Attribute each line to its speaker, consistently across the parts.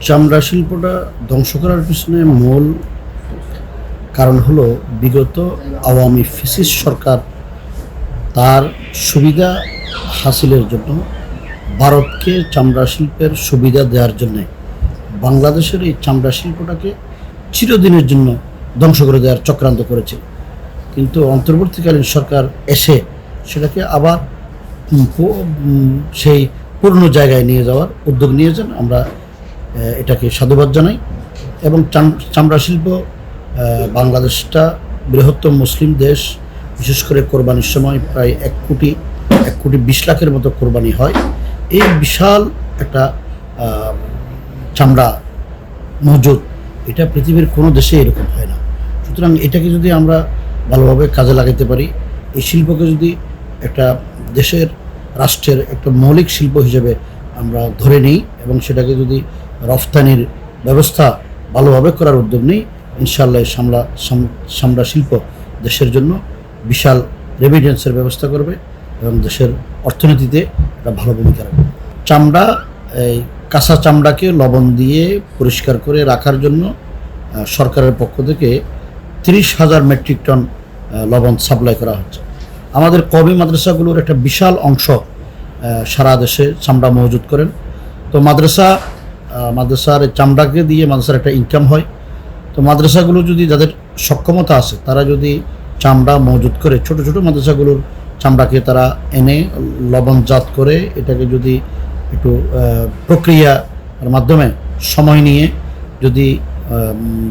Speaker 1: চামড়া শিল্পটা ধ্বংস করার পিছনে মূল কারণ হলো বিগত আওয়ামী ফ্যাসিস্ট সরকার তার সুবিধা হাসিলের জন্য ভারতকে চামড়া শিল্পের সুবিধা দেওয়ার জন্যে বাংলাদেশের এই চামড়া শিল্পটাকে চিরদিনের জন্য ধ্বংস করে দেওয়ার চক্রান্ত করেছে। কিন্তু অন্তর্বর্তীকালীন সরকার এসে সেটাকে আবার সেই পুরনো জায়গায় নিয়ে যাওয়ার উদ্যোগ নিয়েছেন। আমরা এটাকে সাধুবাদ জানাই। এবং চামড়া শিল্প বাংলাদেশটা বৃহত্তম মুসলিম দেশ, বিশেষ করে কোরবানির সময় প্রায় 1,20,00,000 মতো কোরবানি হয়। এই বিশাল একটা চামড়া মজুদ, এটা পৃথিবীর কোনো দেশে এরকম হয় না। সুতরাং এটাকে যদি আমরা ভালোভাবে কাজে লাগাতে পারি, এই শিল্পকে যদি একটা দেশের রাষ্ট্রের একটা মৌলিক শিল্প হিসেবে আমরা ধরে নিই এবং সেটাকে যদি রফতানির ব্যবস্থা ভালোভাবে করার উদ্যোগ নিই, ইনশাআল্লাহ চামড়া শিল্প দেশের জন্য বিশাল রেমিটেন্সের ব্যবস্থা করবে এবং দেশের অর্থনীতিতে একটা ভালো ভূমিকা রাখবে। চামড়া, এই কাঁচা চামড়াকে লবণ দিয়ে পরিষ্কার করে রাখার জন্য সরকারের পক্ষ থেকে 30,000 মেট্রিক টন লবণ সাপ্লাই করা হচ্ছে। আমাদের কওমি মাদ্রাসাগুলোর একটা বিশাল অংশ সারা দেশে চামড়া মজুত করেন। তো মাদ্রাসার চামড়াকে দিয়ে মাদ্রাসার একটা ইনকাম হয়। তো মাদ্রাসাগুলো যদি, যাদের সক্ষমতা আছে, তারা যদি চামড়া মজুত করে ছোট ছোট মাদ্রাসাগুলোর চামড়াকে তারা এনে লবণজাত করে এটাকে যদি একটু প্রক্রিয়ার মাধ্যমে সময় নিয়ে যদি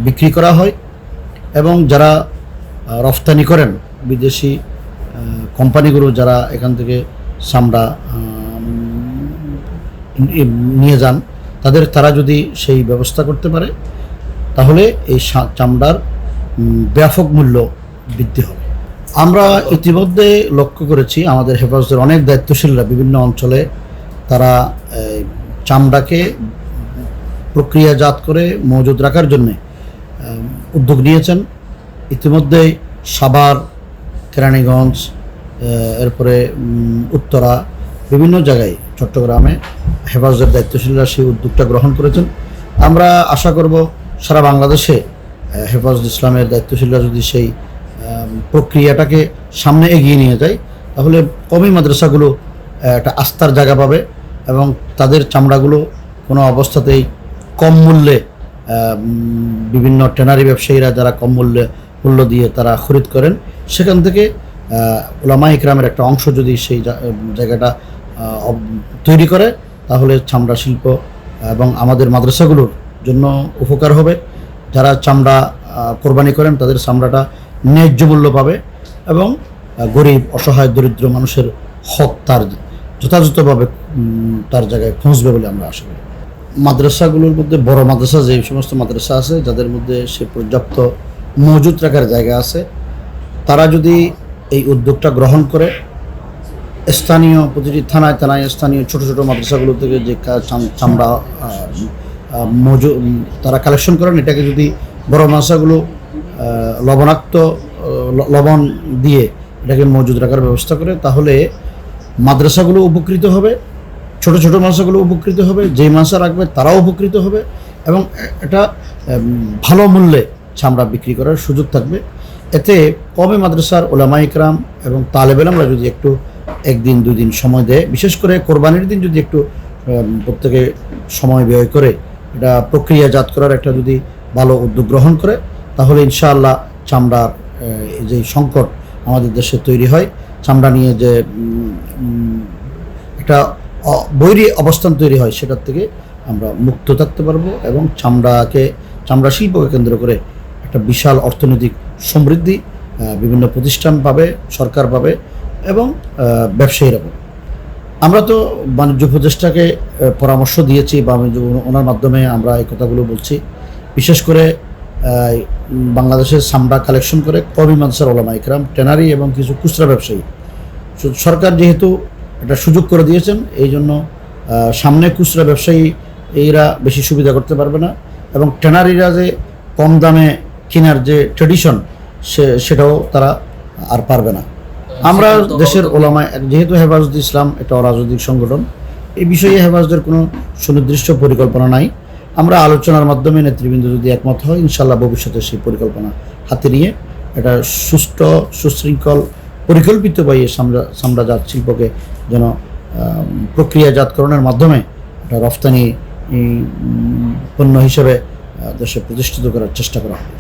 Speaker 1: বিক্রি করা হয় এবং যারা রফতানি করেন, বিদেশি কোম্পানিগুলো যারা এখান থেকে চামড়া নিয়ে যান, তারা যদি সেই ব্যবস্থা করতে পারে, তাহলে এই চামড়ার ব্যাপক মূল্য বৃদ্ধি হবে। আমরা ইতিমধ্যে লক্ষ্য করেছি আমাদের হেফাজতের অনেক দায়িত্বশীলরা বিভিন্ন অঞ্চলে তারা চামড়াকে প্রক্রিয়াজাত করে মজুদ রাখার জন্যে উদ্যোগ নিয়েছেন। ইতিমধ্যে সাভার, কেরানীগঞ্জ, এরপরে উত্তরা, বিভিন্ন জায়গায়, চট্টগ্রামে হেফাজতের দায়িত্বশীলরা সেই উদ্যোগটা গ্রহণ করেছেন। আমরা আশা করব সারা বাংলাদেশে হেফাজত ইসলামের দায়িত্বশীলরা যদি সেই প্রক্রিয়াটাকে সামনে এগিয়ে নিয়ে যায়, তাহলে কওমি মাদ্রাসাগুলো একটা আস্থার জায়গা পাবে এবং তাদের চামড়াগুলো কোনো অবস্থাতেই কম মূল্যে, বিভিন্ন ট্যানারি ব্যবসায়ীরা যারা কম মূল্য দিয়ে তারা খরিদ করেন, সেখান থেকে উলামা ইকরামের একটা অংশ যদি সেই জায়গাটা তৈরি করে, তাহলে চামড়া শিল্প এবং আমাদের মাদ্রাসাগুলোর জন্য উপকার হবে। যারা চামড়া কোরবানি করেন তাদের চামড়াটা ন্যায্য মূল্য পাবে এবং গরিব, অসহায়, দরিদ্র মানুষের হক তার যথাযথভাবে তার জায়গায় পৌঁছবে বলে আমরা আশা করি। মাদ্রাসাগুলোর মধ্যে বড় মাদ্রাসা, যে সমস্ত মাদ্রাসা আছে যাদের মধ্যে সে পর্যাপ্ত মজুত রাখার জায়গা আছে, তারা যদি এই উদ্যোগটা গ্রহণ করে স্থানীয় প্রতিটি থানায় স্থানীয় ছোট ছোট মাদ্রাসাগুলো থেকে যে চামড়া তারা কালেকশন করেন, এটাকে যদি বড় মাদ্রাসাগুলো লবণ দিয়ে এটাকে মজুদ রাখার ব্যবস্থা করে, তাহলে মাদ্রাসাগুলো উপকৃত হবে, ছোট ছোট মাদ্রাসাগুলো উপকৃত হবে, যেই মাদ্রাসা রাখবে তারাও উপকৃত হবে এবং এটা ভালো মূল্যে চামড়া বিক্রি করার সুযোগ থাকবে। এতে কওমি মাদ্রাসার উলামা ইকরাম এবং তালেব ইলমরা যদি একটু 1 দিন 2 দিন সময় দেয়, বিশেষ করে কোরবানির দিন যদি একটু প্রত্যেকে সময় ব্যয় করে এটা প্রক্রিয়াজাত করার একটা যদি ভালো উদ্যোগ গ্রহণ করে, তাহলে ইনশাআল্লাহ চামড়ার যে সংকট আমাদের দেশে তৈরি হয়, চামড়া নিয়ে যে একটা বৈরী অবস্থান তৈরি হয়, সেটার থেকে আমরা মুক্ত থাকতে পারবো এবং চামড়া শিল্পকে কেন্দ্র করে একটা বিশাল অর্থনৈতিক সমৃদ্ধি বিভিন্ন প্রতিষ্ঠান পাবে, সরকার পাবে এবং ব্যবসায়ীরা পাবে। আমরা তো বাণিজ্য উপদেষ্টাকে পরামর্শ দিয়েছি বা ওনার মাধ্যমে আমরা এই কথাগুলো বলছি। বিশেষ করে বাংলাদেশের চামড়া কালেকশন করে কওমি মাদ্রাসার উলামা ইকরাম, ট্যানারি এবং কিছু খুচরা ব্যবসায়ী, সরকার যেহেতু একটা সুযোগ করে দিয়েছেন, এই জন্য সামনে খুচরা ব্যবসায়ী এইরা বেশি সুবিধা করতে পারবে না এবং ট্যানারিরা যে কম দামে কেনার যে ট্রেডিশন সেটাও তারা আর পারবে না। আমরা দেশের ওলামা, যেহেতু হেফাজত ইসলাম একটা অরাজনৈতিক সংগঠন, এই বিষয়ে হেফাজতের কোনো সুনির্দিষ্ট পরিকল্পনা নাই। আমরা আলোচনার মাধ্যমে নেতৃবৃন্দ যদি একমত হয়, ইনশাল্লাহ ভবিষ্যতে সেই পরিকল্পনা হাতে নিয়ে এটা সুষ্ঠু সুশৃঙ্খল পরিকল্পিতভাবে চামড়াজাত শিল্পকে যেন প্রক্রিয়াজাতকরণের মাধ্যমে এটা রফতানি পণ্য হিসেবে দেশে প্রতিষ্ঠিত করার চেষ্টা করা হবে।